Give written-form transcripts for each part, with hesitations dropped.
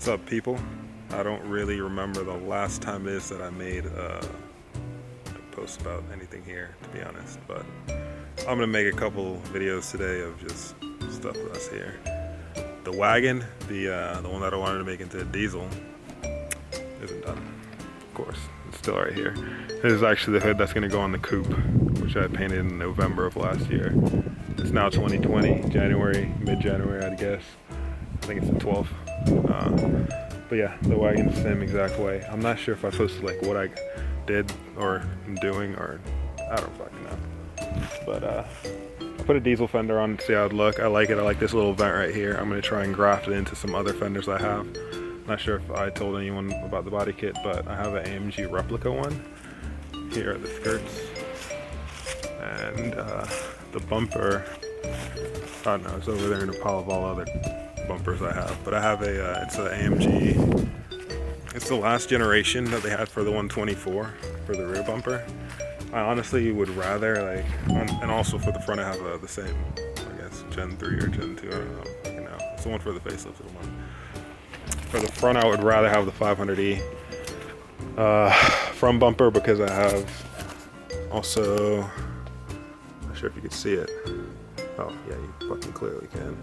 What's up, people? I don't really remember the last time it is that I made a post about anything here, to be honest, but I'm gonna make a couple videos today of just stuff that's here. The wagon, the one that I wanted to make into a diesel, isn't done. Of course, it's still right here. This is actually the hood that's gonna go on the coupe, which I painted in November of last year. It's now 2020, January, mid-January, I'd guess. I think it's the 12th. But yeah, the wagon's the same exact way. I'm not sure if I posted like what I did or am doing, or I don't fucking know. But I put a diesel fender on to see how it'd look. I like it. I like this little vent right here. I'm gonna try and graft it into some other fenders I have. Not sure if I told anyone about the body kit, but I have an AMG replica one. Here are the skirts. And the bumper, I don't know, it's over there in a pile of all other bumpers I have. But I have it's an AMG, it's the last generation that they had for the 124 for the rear bumper. I honestly would rather, like, and also for the front I have the same, I guess, Gen 3 or Gen 2, I don't know, you know. It's the one for the facelift of the one. For the front I would rather have the 500E front bumper, because I have also, I'm not sure if you can see it. Oh yeah, you fucking clearly can.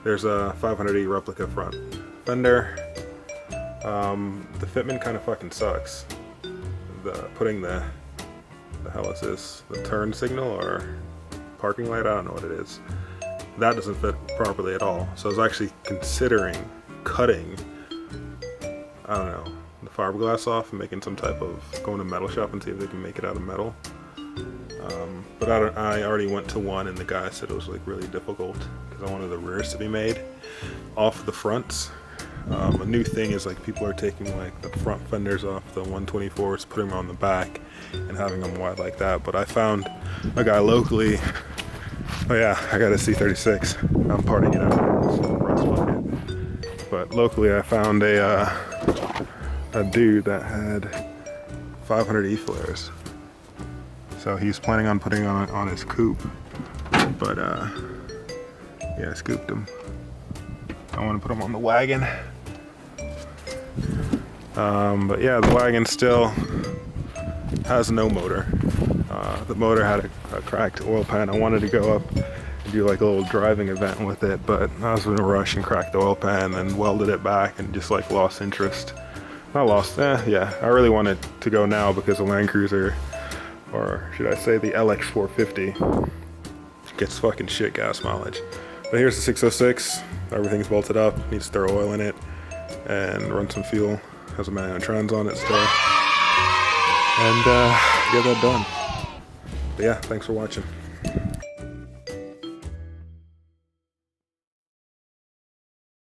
There's a 500E replica front fender. The fitment kind of fucking sucks. Putting the hell is this? The turn signal or parking light? I don't know what it is. That doesn't fit properly at all. So I was actually considering cutting, I don't know, the fiberglass off and making some type of, going to metal shop and see if they can make it out of metal. But I already went to one and the guy said it was like really difficult because I wanted the rears to be made off the fronts. A new thing is like people are taking like the front fenders off the 124s, putting them on the back and having them wide like that. But I found a guy locally. Oh yeah, I got a C36. I'm parting it out. It's a rust bucket. But locally I found a dude that had 500E flares. So he's planning on putting on his coupe, but yeah, I scooped him. I want to put him on the wagon. But yeah, the wagon still has no motor. The motor had a cracked oil pan. I wanted to go up and do like a little driving event with it, but I was in a rush and cracked the oil pan and welded it back and just like lost interest. Not lost, yeah. I really wanted to go now because the Land Cruiser, or should I say the LX 450, gets fucking shit gas mileage. But here's the 606. Everything's bolted up. Needs to throw oil in it and run some fuel. Has a manual trans on it still. And get that done. But yeah, thanks for watching.